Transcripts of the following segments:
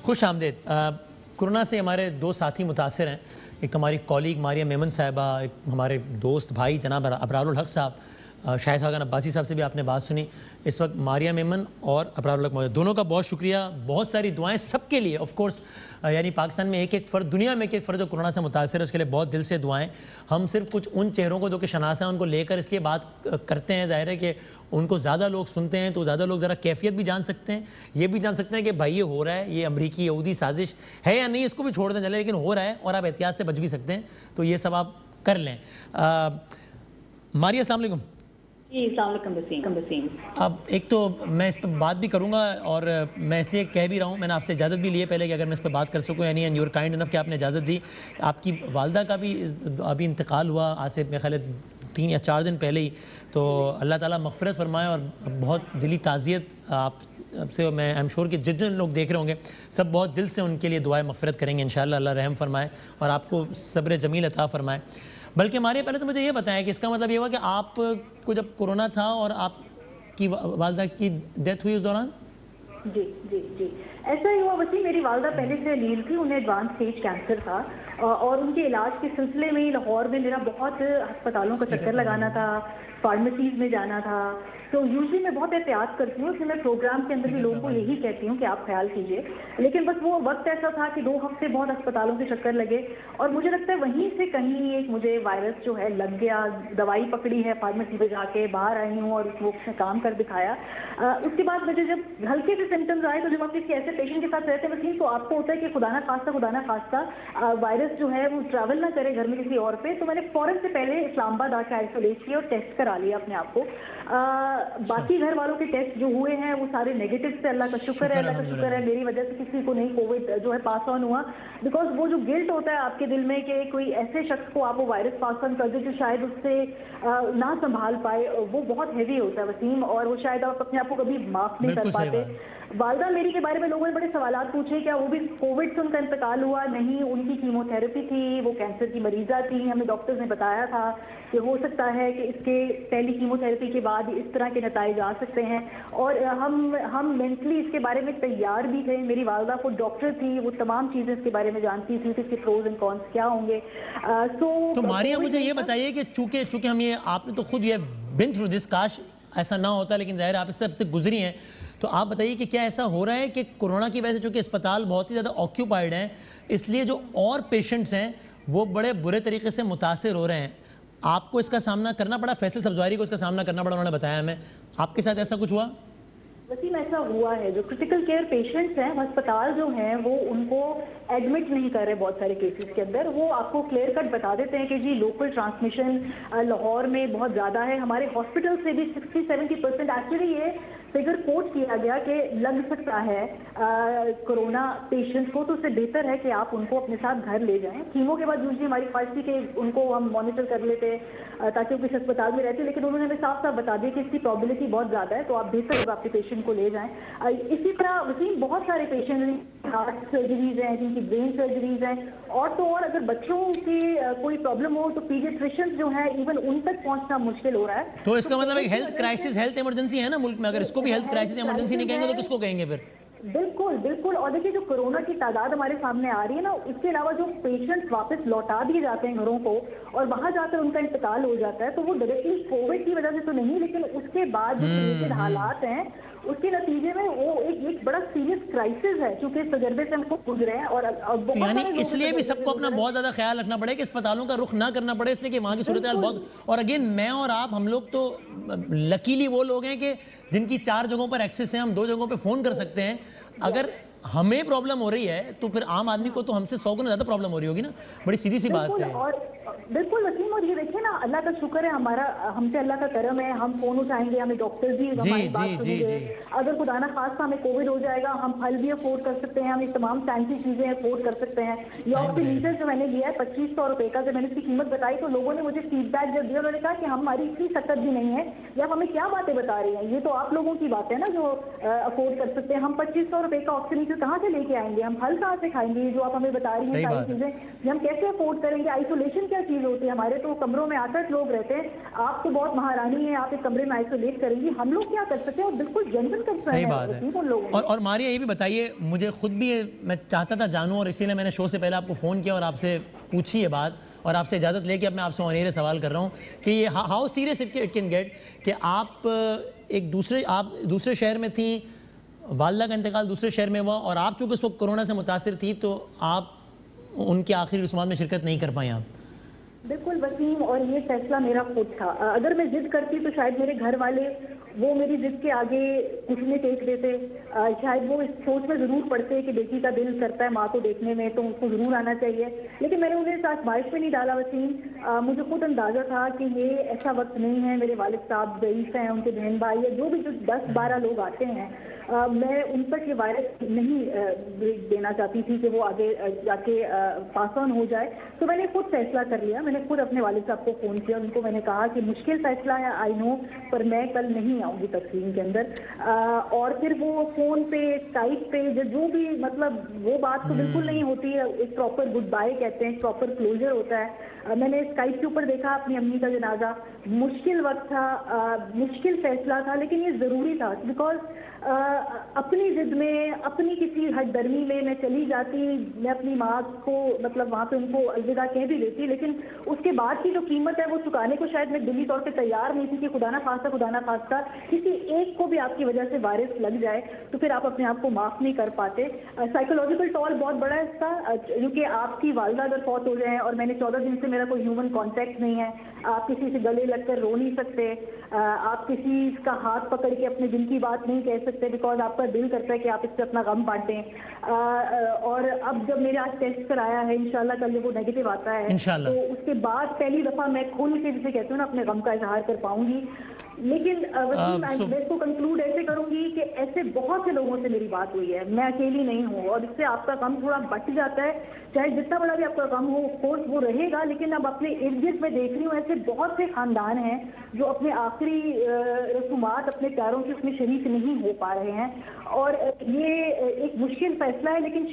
खुश आमदेद। कोरोना से हमारे दो साथी मुतासर हैं। एक हमारी कॉलीग मारिया मेमन साहिबा, एक हमारे दोस्त भाई जनाब अबरारुल हक साहब। शाहिद खान अब्बासी साहब से भी आपने बात सुनी। इस वक्त मारिया मेमन और अबरारुल हक मौजूद। दोनों का बहुत शुक्रिया, बहुत सारी दुआएं सबके लिए। ऑफ कोर्स यानी पाकिस्तान में एक एक फ़र्द, दुनिया में एक एक फ़र्द जो कोरोना से मुतासर है, उसके लिए बहुत दिल से दुआएं। हम सिर्फ कुछ उन चेहरों को जो कि शनासा हैं उनको लेकर इसलिए बात करते हैं। ज़ाहिर है कि उनको ज़्यादा लोग सुनते हैं तो ज़्यादा लोग ज़रा कैफियत भी जान सकते हैं, ये भी जान सकते हैं कि भाई ये हो रहा है, ये अमरीकी यहूदी साजिश है या नहीं, इसको भी छोड़ दें चले, लेकिन हो रहा है और आप एहतियात से बच भी सकते हैं, तो ये सब आप कर लें। मारिया अस्सलाम वालेकुम। अब एक तो मैं इस पर बात भी करूंगा और मैं इसलिए कह भी रहा हूँ, मैंने आपसे इजाज़त भी ली है पहले कि अगर मैं इस पर बात कर सकूँ, यानी एंड यूर काइंड इनफ कि आपने इजाज़त दी। आपकी वालदा का भी अभी इंतकाल हुआ आज से मेरे ख्याल 3 या 4 दिन पहले ही, तो अल्लाह ताला मग़फ़िरत फरमाए और बहुत दिली ताज़ियत आपसे। मैं आई एम श्योर कि जितने लोग देख रहे होंगे सब बहुत दिल से उनके लिए दुआएं मग़फ़िरत करेंगे इंशाअल्लाह। अल्लाह रहम फरमाए और आपको सब्र जमील अता फरमाए। बल्कि हमारे पहले तो मुझे ये बताएं कि इसका मतलब ये हुआ कि आपको जब कोरोना था और आपकी वालदा की डेथ हुई उस दौरान? जी जी जी, ऐसा ही हुआ वसीम। मेरी वालदा पहले से लील थी, उन्हें एडवांस स्टेज कैंसर था और उनके इलाज के सिलसिले में लाहौर में मेरा बहुत अस्पतालों का चक्कर लगाना था, फार्मेसीज में जाना था। तो यूजली मैं बहुत एहतियात करती हूँ, इसलिए मैं प्रोग्राम के अंदर भी लोगों को यही कहती हूँ कि आप ख्याल कीजिए। लेकिन बस वो वक्त ऐसा था कि 2 हफ्ते बहुत अस्पतालों के चक्कर लगे और मुझे लगता है वहीं से कहीं एक मुझे वायरस जो है लग गया। दवाई पकड़ी है, फार्मेसी पे जाके बाहर आई हूँ और वो उसने काम कर दिखाया। उसके बाद मुझे जब हल्के से सिम्टम्स आए तो जब आप किसी ऐसे पेशेंट के साथ रहते हैं तो आपको होता है कि खुदा ना खास्ता वायरस जो है वो ट्रैवल ना करे घर में किसी और पे। तो मैंने फौरन से पहले इस्लामाबाद आके आइसोलेट किया और टेस्ट करा लिया अपने आप को। बाकी घर वालों के टेस्ट जो हुए हैं वो सारे नेगेटिव से, अल्लाह का शुक्र है, अल्लाह का शुक्र है मेरी वजह से किसी को नहीं कोविड जो है पास ऑन हुआ। बिकॉज वो जो गिल्ट होता है आपके दिल में कि कोई ऐसे शख्स को आप वो वायरस पास ऑन कर दे जो शायद उससे ना संभाल पाए, वो बहुत हैवी होता है वसीम, और वो शायद आप अपने आप को कभी माफ नहीं कर पाते। वालदा मेरी के बारे में लोगों ने बड़े सवालात पूछे, क्या वो भी कोविड से उनका इंतकाल हुआ? नहीं, उनकी कीमोथेरेपी थी, वो कैंसर की मरीजा थी। हमें डॉक्टर्स ने बताया था कि हो सकता है कि इसके पहली कीमोथेरेपी के बाद इस तरह के नताइज आ सकते हैं और हम मेंटली इसके बारे में तैयार भी थे। मेरी वालदा को डॉक्टर थी, वो तमाम चीज़ें इसके बारे में जानती थी, इसके प्रोज एंड कॉन्स क्या होंगे। तो मारिया मुझे ये बताइए कि चूंकि हम ये, आपने तो खुद ये बिन थ्रू दिस, काश ऐसा ना होता, लेकिन ज़ाहिर आप इससे सबसे गुजरी हैं, तो आप बताइए कि क्या ऐसा हो रहा है कि कोरोना की वजह से चूँकि अस्पताल बहुत ही ज़्यादा ऑक्यूपाइड हैं, इसलिए जो और पेशेंट्स हैं वो बड़े बुरे तरीके से मुतासिर हो रहे हैं? आपको इसका सामना करना पड़ा, फैसल सब्जवारी को इसका सामना करना पड़ा, उन्होंने बताया हमें। आपके साथ ऐसा कुछ हुआ? वसीम, ऐसा हुआ है, जो क्रिटिकल केयर पेशेंट्स हैं अस्पताल जो हैं वो उनको एडमिट नहीं कर रहे बहुत सारे केसेस के अंदर। वो आपको क्लियर कट बता देते हैं कि जी लोकल ट्रांसमिशन लाहौर में बहुत ज़्यादा है। हमारे हॉस्पिटल से भी 60-70% एक्चुअली ये फिगर कोट किया गया कि लग सकता है कोरोना पेशेंट्स को, तो उससे बेहतर है कि आप उनको अपने साथ घर ले जाएं। कीमो के बाद यूजली हमारी ख्वाहिश थी कि उनको हम मॉनिटर कर लेते ताकि वो किसी अस्पताल में रहते, लेकिन उन्होंने हमें साफ साफ बता दिया कि इसकी प्रॉबिलिटी बहुत ज़्यादा है, तो आप बेहतर होगा आपके पेशेंट को ले जाएं। इसी तरह वसीम बहुत सारे पेशेंट हार्ट सर्जरीज हैं, जिनकी ब्रेन सर्जरीज हैं, और तो और अगर बच्चों की कोई प्रॉब्लम हो तो पीडियाट्रिशियंस जो है इवन उन तक पहुंचना मुश्किल हो रहा है। तो इसका मतलब एक हेल्थ क्राइसिस, हेल्थ इमरजेंसी है ना मुल्क में। अगर इसको भी हेल्थ क्राइसिस इमरजेंसी नहीं कहेंगे तो किसको कहेंगे फिर? बिल्कुल बिल्कुल। और देखिए जो कोरोना की तादाद हमारे सामने आ रही है ना, इसके अलावा जो पेशेंट्स वापस लौटा दिए जाते हैं घरों को और वहां जाकर उनका इंतकाल हो जाता है, तो वो डायरेक्टली कोविड की वजह से तो नहीं, लेकिन उसके बाद जो क्रिएटेड हालात हैं उसके नतीजे में वो एक बड़ा सीरियस क्राइसिस है, क्योंकि इस तजर्बे से हमको गुजरे हैं। और तो यानी इसलिए भी सबको अपना बहुत ज़्यादा ख्याल रखना पड़े कि अस्पतालों का रुख ना करना पड़े, इसलिए कि वहाँ की सूरत हाल बहुत। और अगेन मैं और आप, हम लोग तो लकीली वो लोग हैं कि जिनकी 4 जगहों पर एक्सेस है, हम 2 जगहों पर फ़ोन कर सकते हैं। अगर हमें प्रॉब्लम हो रही है तो फिर आम आदमी को तो हमसे 100 गुना ज़्यादा प्रॉब्लम हो रही होगी ना। बड़ी सीधी सी बात है। और बिल्कुल वसीम, और ये देखिए ना, अल्लाह का शुक्र है, हमारा हमसे अल्लाह का करम है, हम फोन उठाएंगे, हमें डॉक्टर्स भी हमारी बात सुनेंगे। अगर खुदा ना खास्ता हमें कोविड हो जाएगा, हम फल भी अफोर्ड कर सकते हैं, हम ये तमाम फैंसी चीजें अफोर्ड कर सकते हैं। ये ऑक्सीमीटर जो मैंने लिया है 2500 रुपए का, जब मैंने इसकी कीमत बताई तो लोगों ने मुझे फीडबैक जब दिया, उन्होंने कहा कि हमारी इतनी सकत भी नहीं है, या हमें क्या बातें बता रही हैं, ये तो आप लोगों की बात है ना जो अफोर्ड कर सकते हैं। हम 2500 रुपए का ऑक्सीमीटर कहाँ से लेके आएंगे, हम फल कहाँ से खाएंगे, जो आप हमें बता रही हैं सारी चीजें, हम कैसे अफोर्ड करेंगे, आइसोलेशन क्या चीज होती है। हमारे तो कमरों में 8-8 लोग रहते हैं, आप तो बहुत महारानी हैं, आप एक कमरे में आइसोलेट करेंगी, हम लोग क्या कर सकते हैं? और बिल्कुल जेन्युइन कंसर्न सही है बात है। वसीम उन लोगों और मारिया ये भी बताइए, मुझे खुद भी मैं चाहता था जानूं, और इसीलिए मैंने शो से पहले आपको फ़ोन किया और आपसे पूछी ये बात, और आपसे इजाज़त लेके अब मैं आपसे ऑन एयर सवाल कर रहा हूँ कि ये how serious it can get कि आप दूसरे शहर में थी, वालदा का इंतकाल दूसरे शहर में हुआ, और आप चूँकि उस वक्त कोरोना से मुतासिर थी तो आप उनके आखिरी रस्मात में शिरकत नहीं कर पाई आप। बिल्कुल वसीम, और ये फैसला मेरा खुद था। अगर मैं जिद करती तो शायद मेरे घर वाले वो मेरी जिद के आगे कुछ नहीं टेक देते। शायद वो इस सोच में जरूर पड़ते कि बेटी का दिल करता है माँ को देखने में, तो उसको जरूर आना चाहिए, लेकिन मैंने उन्हें इस आजमाइश में नहीं डाला वसीम। मुझे खुद अंदाजा था कि ये ऐसा वक्त नहीं है। मेरे वालिद साहब ज़ईफ हैं, उनके बहन भाई या जो भी जो 10-12 लोग आते हैं, मैं उन तक ये वायरस नहीं देना चाहती थी कि वो आगे जाके पास ऑन हो जाए। तो मैंने खुद फैसला कर लिया। मैंने खुद अपने वालिद साहब को फ़ोन किया, उनको मैंने कहा कि मुश्किल फैसला है, आई नो, पर मैं कल नहीं आऊँगी तकसीम के अंदर। और फिर वो फ़ोन पे, स्काइप पे, जो भी, मतलब वो बात तो बिल्कुल नहीं होती है। एक प्रॉपर गुड बाय कहते हैं, प्रॉपर क्लोजर होता है। मैंने स्काइप के ऊपर देखा अपनी अम्मी का जनाजा। मुश्किल वक्त था, मुश्किल फैसला था, लेकिन ये ज़रूरी था, बिकॉज अपनी जिद में, अपनी किसी हददर्मी में मैं चली जाती। मैं अपनी माँ को, मतलब वहाँ पे उनको अलविदा कह भी देती, लेकिन उसके बाद की जो कीमत है वो चुकाने को शायद मैं दिली तौर पे तैयार नहीं थी कि खुदा ना खास्ता किसी एक को भी आपकी वजह से वायरस लग जाए तो फिर आप अपने आप को माफ नहीं कर पाते। साइकोलॉजिकल टॉल बहुत बड़ा है इसका, क्योंकि आपकी वालदा अगर फौत हो जाए और मैंने 14 दिन से मेरा कोई ह्यूमन कॉन्टैक्ट नहीं है, आप किसी से गले लगकर रो नहीं सकते, आप किसी का हाथ पकड़ के अपने दिल की बात नहीं कह सकते, बिकॉज आपका दिल करता है कि आप इससे अपना गम बांटें। और अब जब मेरे आज टेस्ट कराया है, इंशाल्लाह कल वो नेगेटिव आता है, तो उसके बाद पहली दफा मैं खुल के, जिसे कहते हो ना, अपने गम का इजहार कर पाऊंगी। लेकिन मैं इसको कंक्लूड ऐसे करूंगी कि ऐसे बहुत से लोगों से मेरी बात हुई है, मैं अकेली नहीं हूँ, और इससे आपका गम थोड़ा बढ़ जाता है। चाहे जितना बड़ा भी आपका गम हो, कोर्स वो रहेगा, लेकिन अब अपने इर्द गिर्द में देख रही हूँ ऐसे बहुत से खानदान हैं जो अपने आखिरी रसूमात अपने प्यारों के उसमें शरीक नहीं हो पा रहे हैं। और ये एक मुश्किल फैसला है, लेकिन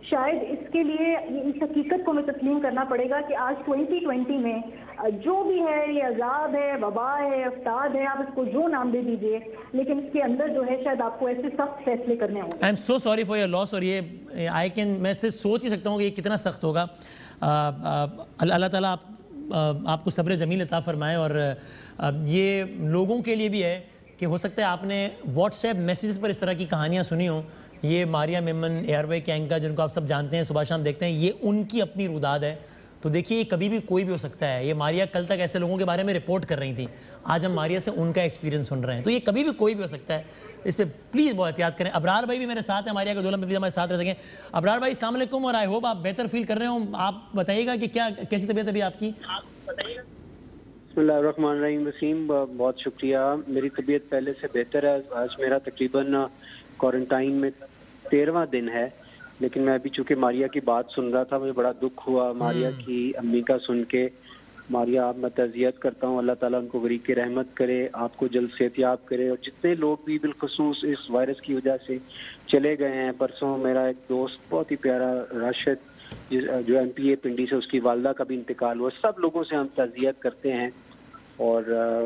शायद इसके लिए इस हकीकत को हमें तस्लीम करना पड़ेगा कि आज 2020 में जो भी है, ये अजाब है, वबा है, अफ्ताद है, आप इसको जो नाम दे दीजिए, लेकिन इसके अंदर जो है शायद आपको ऐसे सख्त फैसले करने होंगे। I am so sorry for your loss. और ये मैं सिर्फ सोच ही सकता हूँ कि ये कितना सख्त होगा। अल्लाह ताला आपको सब्र जमील अता फरमाए। और ये लोगों के लिए भी है कि हो सकता है आपने व्हाट्सएप मैसेजेस पर इस तरह की कहानियाँ सुनी हो। ये मारिया मेमन, एयरवे के एंकर, जिनको आप सब जानते हैं, सुबह शाम देखते हैं, ये उनकी अपनी रुदाद है। तो देखिए, कभी भी कोई भी हो सकता है। ये मारिया कल तक ऐसे लोगों के बारे में रिपोर्ट कर रही थी, आज हम मारिया से उनका एक्सपीरियंस सुन रहे हैं। तो ये कभी भी कोई भी हो सकता है, इस पर प्लीज़ बहुत एहतियात करें। अबरार भाई भी मेरे साथ हैं, मारिया के दौलत में भी हमारे साथ रह सकें। अबरार भाई, अस्सलाम वालेकुम, और आई होप आप बेहतर फील कर रहे हो। आप बताइएगा कि कैसी तबीयत अभी आपकी? बिस्मिल्लाहिर्रहमानिर्रहीम। वसीम, बहुत शुक्रिया। मेरी तबीयत पहले से बेहतर है। आज मेरा तकरीबन क्वारंटाइन में 13वां दिन है, लेकिन मैं अभी चूंकि मारिया की बात सुन रहा था, मुझे बड़ा दुख हुआ मारिया की अम्मी का सुन के। मारिया, आप मैं तज़ियत करता हूँ, अल्लाह ताला उनको गरीक रहमत करे, आपको जल्द सेहतियाब करे। और जितने लोग भी बिलखुसूस इस वायरस की वजह से चले गए हैं, परसों मेरा एक दोस्त बहुत ही प्यारा राशिद, जो MPA पिंडी से, उसकी वालदा का भी इंतकाल हुआ। सब लोगों से हम तज़ियत करते हैं। और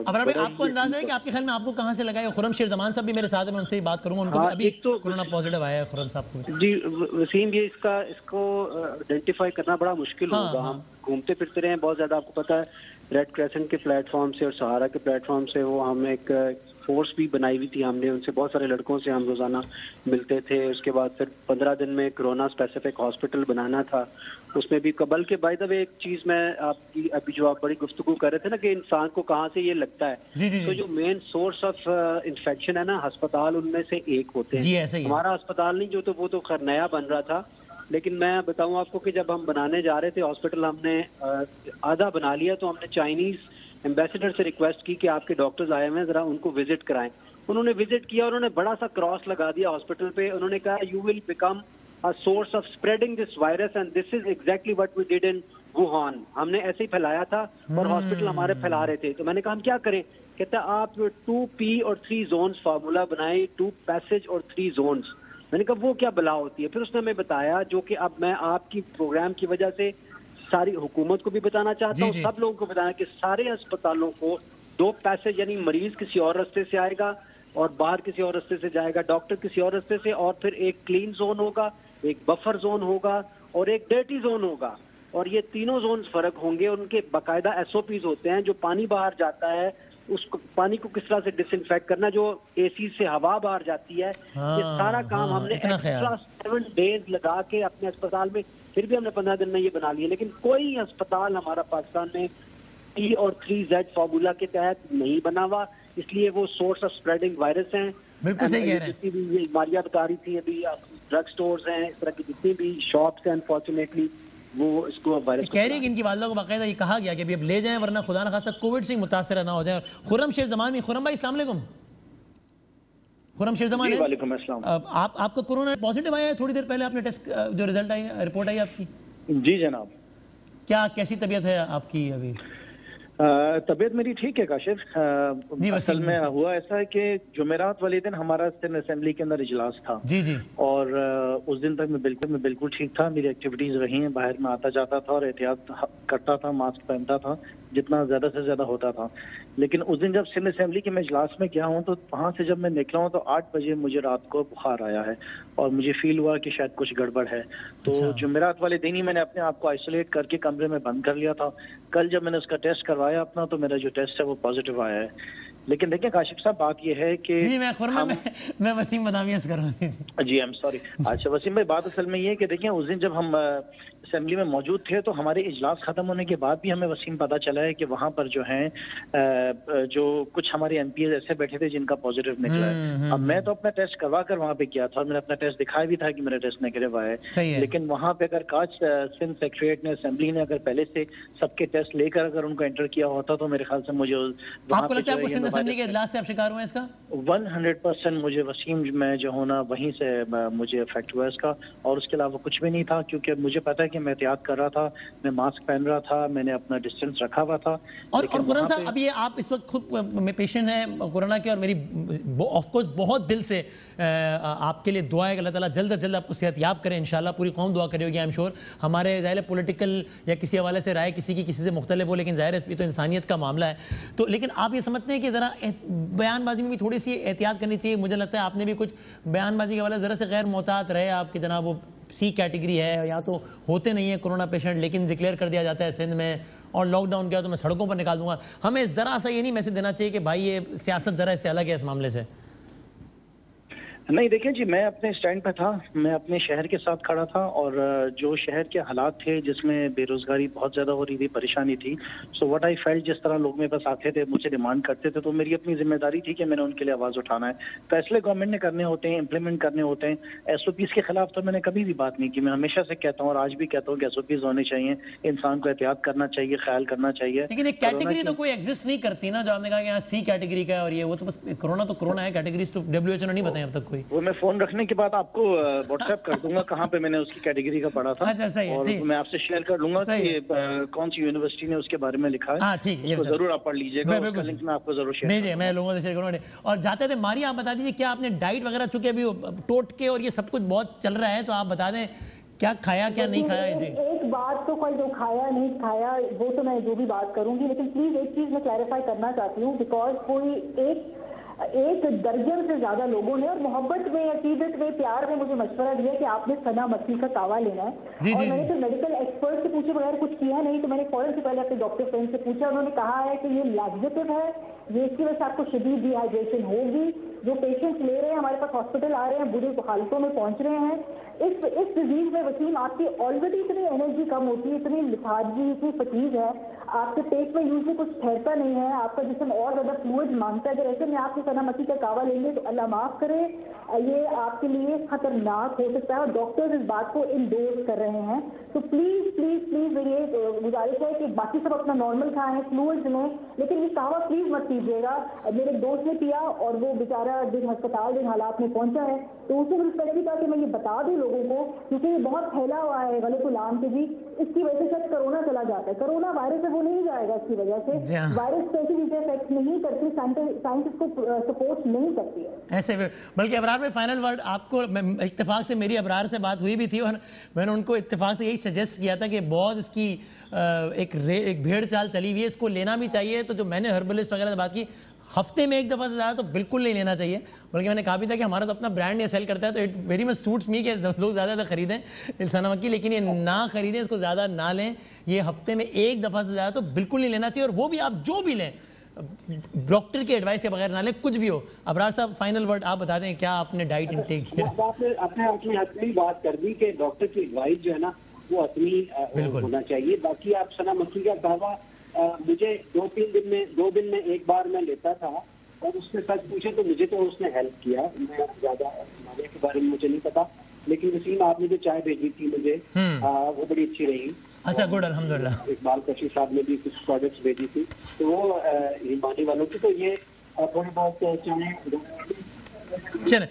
अबरार भाई, आपको अंदाजा है कि आपके ख्याल में आपको कहाँ से लगा है? खुरम शेर जमान साहब भी मेरे साथ है, मैं उनसे ही बात करूंगा। उनको अभी तो कोरोना पॉजिटिव आया है, खुरम साहब को। जी वसीम, ये इसको आइडेंटिफाई करना बड़ा मुश्किल होगा। हम घूमते फिरते रहे हैं बहुत ज़्यादा। आपको पता है, रेड क्रेसेंट के प्लेटफॉर्म से और सहारा के प्लेटफॉर्म से वो हम एक फोर्स भी बनाई हुई थी हमने। उनसे बहुत सारे लड़कों से हम रोज़ाना मिलते थे। उसके बाद फिर 15 दिन में कोरोना स्पेसिफिक हॉस्पिटल बनाना था, उसमें भी कबल के। बाय द वे, एक चीज़ मैं आपकी, अभी जो आप बड़ी गुफ्तगू कर रहे थे ना कि इंसान को कहाँ से ये लगता है, तो जो मेन सोर्स ऑफ इन्फेक्शन है ना, अस्पताल उनमें से एक होते हैं। जी, ऐसे ही हमारा अस्पताल नहीं, जो तो वो तो खैर नया बन रहा था, लेकिन मैं बताऊं आपको कि जब हम बनाने जा रहे थे हॉस्पिटल, हमने आधा बना लिया, तो हमने चाइनीज एम्बेसडर से रिक्वेस्ट की कि आपके डॉक्टर्स आए हुए हैं, जरा उनको विजिट कराएं। उन्होंने विजिट किया, उन्होंने बड़ा सा क्रॉस लगा दिया हॉस्पिटल पे। उन्होंने कहा, you will become a source of spreading this virus and this is exactly what we did in Wuhan. हमने ऐसे ही फैलाया था और हॉस्पिटल हमारे फैला रहे थे। तो मैंने कहा, हम क्या करें? कहता, आप 2P और 3 जोन्स फार्मूला बनाए, 2 पैसेज और 3 जोन्स। मैंने कहा, वो क्या बला होती है? फिर उसने हमें बताया, जो कि अब मैं आपकी प्रोग्राम की वजह से सारी हुकूमत को भी बताना चाहता हूँ, सब लोगों को बताना कि सारे अस्पतालों को 2 पैसेज, यानी मरीज किसी और रास्ते से आएगा और बाहर किसी और रास्ते से जाएगा, डॉक्टर किसी और रास्ते से, और फिर एक क्लीन जोन होगा, एक बफर जोन होगा और एक डर्टी जोन होगा। और ये तीनों जोन फर्क होंगे, उनके बाकायदा SOPs होते हैं। जो पानी बाहर जाता है उसको, पानी को किस तरह से डिसइंफेक्ट करना, जो AC से हवा बाहर जाती है, ये सारा काम हमने एक्स्ट्रा 7 डेज लगा के अपने अस्पताल में, फिर भी हमने 15 दिन में ये बना लिया। लेकिन कोई अस्पताल हमारा पाकिस्तान में T और 3Z फॉर्मूला के तहत नहीं बना हुआ, इसलिए वो सोर्स ऑफ स्प्रेडिंग वायरस हैं। बिल्कुल सही कह रहे हैं। जितनी भी ये मारिया बता रही थी अभी, ड्रग स्टोर्स हैं, इस तरह की जितनी भी शॉप्स हैं, अनफॉर्चुनेटली वो इसको वायरस कह रही है कि इनकी वालदा को बाकायदा ये कहा गया कि अभी अब ले जाएं वरना खुदा न खासा कोविड से मुतासर ना हो जाए। खुर्रम शेर जमानी, खुर्रम भाई अस्सलाम वालेकुम। खुर्रम शेर जमानी, वालेकुम अस्सलाम। आपका कोरोना पॉजिटिव आया है थोड़ी देर पहले, आपने टेस्ट जो रिजल्ट आई, रिपोर्ट आई आपकी? जी जनाब। क्या कैसी तबीयत है आपकी अभी? तबीयत मेरी ठीक है काशिफ। असल में हुआ ऐसा है कि जुमेरात वाले दिन हमारा असेंबली के अंदर इजलास था। जी जी। और उस दिन तक मैं बिल्कुल ठीक था, मेरी एक्टिविटीज रही हैं, बाहर में आता जाता था और एहतियात करता था, मास्क पहनता था जितना ज्यादा से ज्यादा होता था। लेकिन उस दिन जब सिंध असेंबली के मैं इजलास में गया हूँ तो वहाँ से जब मैं निकला हूँ तो 8 बजे मुझे रात को बुखार आया है और मुझे फील हुआ कि शायद कुछ गड़बड़ है। तो जुमेरात वाले दिन ही मैंने अपने आप को आइसोलेट करके कमरे में बंद कर लिया था। कल जब मैंने उसका टेस्ट करवाया अपना, तो मेरा जो टेस्ट है वो पॉजिटिव आया है। लेकिन देखिए काशिफ साहब, बात यह है कि जी मैं वसीम बदामी अर्ज कर रहा थी। जी आई एम सॉरी। अच्छा वसीम भाई, बात असल में ये है कि देखिए उस दिन जब हम असेंबली में मौजूद थे तो हमारे इजलास खत्म होने के बाद भी हमें वसीम पता चला है कि वहाँ पर जो है जो कुछ हमारे MPs ऐसे बैठे थे जिनका पॉजिटिव निकला है। अब मैं तो अपना टेस्ट करवा कर वहाँ पे किया था, मैंने अपना टेस्ट दिखाया भी था कि मेरा टेस्ट नेगेटिव आया है। लेकिन वहाँ पे अगर काश सिंध सेक्रेटरीट ने, असेंबली ने अगर पहले से सबके टेस्ट लेकर अगर उनको एंटर किया होता तो मेरे ख्याल से मुझे आपको लगता है सिंध असेंबली के इजलास से आप शिकार हुए इसका? 100% मुझे वसीम में जो होना वहीं से मुझे इफेक्ट हुआ इसका, और उसके अलावा कुछ भी नहीं था। क्योंकि मुझे पता है कि मैं एहतियात कर रहा था, मैं मास्क पहन रहा था, मैंने अपना डिस्टेंस रखा हुआ था। और खुर्रम साहब, अब ये आप इस वक्त खुद में पेशेंट हैं कोरोना के, और मेरी ऑफ कोर्स बहुत दिल से आपके लिए दुआ है कि अल्लाह ताला जल्द से जल्द आपको सेहतयाब करें। इंशाल्लाह पूरी कौम दुआ करेगी, आई एम श्योर। हमारे ज़ाहिर पॉलिटिकल या किसी हवाले से राय किसी की किसी से मुख्तलिफ हो, लेकिन ज़ाहिर है तो इंसानियत का मामला है। तो लेकिन आप ये समझते हैं कि ज़रा बयानबाजी में भी थोड़ी सी एहतियात करनी चाहिए? मुझे लगता है आपने भी कुछ बयानबाजी के हवाले ज़रा से गैर मोहतात रहे आपके, जनाब वो C कैटेगरी है, या तो होते नहीं है कोरोना पेशेंट लेकिन डिक्लेयर कर दिया जाता है सिंध में, और लॉकडाउन किया तो मैं सड़कों पर निकाल दूंगा। हमें ज़रा सा ये नहीं मैसेज देना चाहिए कि भाई ये सियासत ज़रा इससे अलग है इस मामले से? नहीं देखिए जी, मैं अपने स्टैंड पे था, मैं अपने शहर के साथ खड़ा था, और जो शहर के हालात थे जिसमें बेरोजगारी बहुत ज़्यादा हो रही थी, परेशानी थी, सो व्हाट आई फेल्ट, जिस तरह लोग मेरे पास आते थे, मुझसे डिमांड करते थे, तो मेरी अपनी जिम्मेदारी थी कि मैंने उनके लिए आवाज़ उठाना है। फैसले गवर्नमेंट ने करने होते हैं, इंप्लीमेंट करने होते हैं। SOPs के खिलाफ तो मैंने कभी भी बात नहीं की। मैं हमेशा से कहता हूँ और आज भी कहता हूँ कि SOPs होने चाहिए, इंसान को एहतियात करना चाहिए, ख्याल करना चाहिए। लेकिन एक कैटेगरी तो कोई एग्जिस्ट नहीं करती ना, जो आपने कहा कि यहाँ C कैटेगरी का है और ये वो, तो बस कोरोना तो कोरोना है, कैटेगरीज तो WHO ने नहीं बताई अब तक कोई। वो मैं फोन रखने के बाद आपको व्हाट्सएप कर दूंगा कहाँ पे मैंने उसकी कैटेगरी का पढ़ा था। अच्छा सही है, और मैं आपसे शेयर कर लूंगा कि कौन सी यूनिवर्सिटी ने उसके बारे में लिखा है। ठीक है, तो जरूर आप पढ़ लीजिएगा, उसका लिंक मैं आपको जरूर शेयर नहीं मैं लोगों से शेयर करूंगा। और जाते थे मारिया, आप बता दीजिए क्या आपने डाइट वगैरह, चूंकि अभी टोट के और ये सब कुछ बहुत चल रहा है, तो आप बता दें क्या खाया क्या नहीं खाया? जी एक बात तो कोई जो खाया नहीं खाया वो तो मैं जो भी बात करूंगी, लेकिन प्लीज एक चीज मैं क्लैरिफाई करना चाहती हूँ, बिकॉज कोई एक दर्जन से ज्यादा लोगों ने और मोहब्बत में, अकीदत में, प्यार में मुझे मशवरा दिया कि आपने सना मछली का कावा लेना है। और मैंने तो मेडिकल एक्सपर्ट से पूछे बगैर कुछ किया नहीं, तो मैंने फौरन से पहले अपने डॉक्टर फ्रेंड से पूछा, उन्होंने कहा है कि ये लैक्सेटिव है, ये इसकी वजह से आपको शदीद डिहाइड्रेशन होगी। जो पेशेंट्स ले रहे हैं, हमारे पास हॉस्पिटल आ रहे हैं, बुरी हालतों में पहुंच रहे हैं। इस डिजीज में वसीम आपकी ऑलरेडी इतनी एनर्जी कम होती है, इतनी लिथार्जी, इतनी फटीग है, आपके पेट में यूजली कुछ ठहरता नहीं है, आपका जिस्म और ज्यादा फ्लूइड मांगता है। अगर ऐसे में आपके सना मछली का कावा लेंगे तो अल्लाह माफ करे, ये आपके लिए खतरनाक हो सकता है, और डॉक्टर्स इस बात को इंडोर्स कर रहे हैं। तो प्लीज प्लीज प्लीज मेरी गुजारिश है कि बाकी सब अपना नॉर्मल खाएं, फ्लूइड्स लें, लेकिन ये कावा प्लीज मत पीजिएगा। मेरे दोस्त ने पिया और वो बेचारा दिन अस्पताल, दिन हालात में पहुंचा है, तो उसे रिस्पेक्ट था कि मैं ये बता दूं लोगों को, क्योंकि ये बहुत फैला हुआ है गलत उलाम के भी, इसकी वजह से शायद कोरोना चला जाता है। कोरोना वायरस है वो नहीं जाएगा इसकी वजह से, वायरस कैसी चीजें इफेक्ट नहीं करती, साइंस इसको सपोर्ट नहीं करती है। ऐसे बल्कि अबरार अबरार में फाइनल वर्ड आपको, इत्तेफाक से मेरी अबरार से बात हुई भी थी और मैंने उनको इत्तेफाक से यही सजेस्ट किया था कि बहुत इसकी एक भेड़ चाल चली हुई है, इसको लेना भी चाहिए। तो जो मैंने हर्बलिस्ट वगैरह से बात की, हफ्ते में एक दफ़ा से ज़्यादा तो बिल्कुल नहीं लेना चाहिए। बल्कि मैंने कहा भी था कि हमारा तो अपना ब्रांड ये सेल करता है, तो it very much suits me कि लोग ज़्यादा खरीदें इल्साना मक्की, लेकिन ये ना खरीदें, इसको ज़्यादा ना लें। ये हफ्ते में एक दफ़ा से ज़्यादा तो बिल्कुल नहीं लेना चाहिए, और वो भी आप जो भी लें डॉक्टर की एडवाइस के बगैर ना लें, कुछ भी हो। अबरार साहब फाइनल वर्ड आप बता दें, क्या आपने डाइट इंटेक किया? आपने हतमी बात कर दी कि डॉक्टर की एडवाइस जो है ना वो हतमी होना चाहिए। बाकी आप सना मक्की का कहवा मुझे 2 दिन में एक बार मैं लेता था, और उसने सच पूछे तो मुझे तो उसने हेल्प किया। मैं ज्यादा मालिया के बारे में मुझे नहीं पता, लेकिन वसीम आपने जो चाय भेजी थी मुझे वो बड़ी अच्छी रही। अच्छा, गुड, अल्हम्दुलिल्लाह। इकबाल कशी साहब ने भी कुछ प्रोडक्ट्स भेजी थी, तो वो हिमानी वालों की, तो ये थोड़ी बहुत चाय। चलें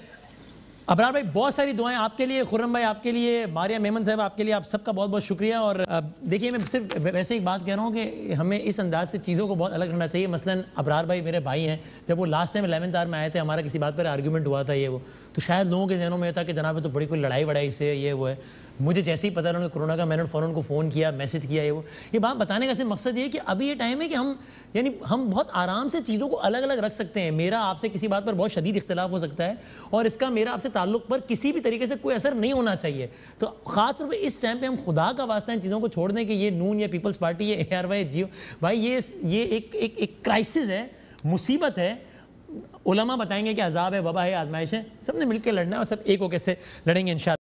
अबरार भाई, बहुत सारी दुआएं आपके लिए, खुर्रम भाई आपके लिए, मारिया मेमन साहब आपके लिए, आप सबका बहुत बहुत शुक्रिया। और देखिए, मैं सिर्फ वैसे एक बात कह रहा हूँ कि हमें इस अंदाज से चीज़ों को बहुत अलग करना चाहिए। मसलन अबरार भाई मेरे भाई हैं, जब वो लास्ट टाइम 11th आवर में आए थे, हमारा किसी बात पर आर्गूमेंट हुआ था, ये वो, तो शायद लोगों के जहनों में था कि जनाब तो बड़ी कोई लड़ाई वड़ाई से ये वो है। मुझे जैसे ही पता उन्होंने कोरोना का, मैंने फ़ौरन उनको फ़ोन किया, मैसेज किया, ये बात बताने का सिर्फ मकसद ये है कि अभी ये टाइम है कि हम बहुत आराम से चीज़ों को अलग अलग रख सकते हैं। मेरा आपसे किसी बात पर बहुत शदीद इख्तिलाफ हो सकता है, और इसका मेरा आपसे ताल्लुक़ पर किसी भी तरीके से कोई असर नहीं होना चाहिए। तो ख़ास तौर पर इस टाइम पे हम खुदा का वास्ता इन चीज़ों को छोड़ दें कि ये नून या पीपल्स पार्टी, ये ARY, जियो भाई, ये एक क्राइसिस है, मुसीबत है। उलमा बताएंगे कि अजाब है, वबा है, आजमाइश है, सबने मिलकर लड़ना है और सब एक होकर से लड़ेंगे इंशाअल्लाह।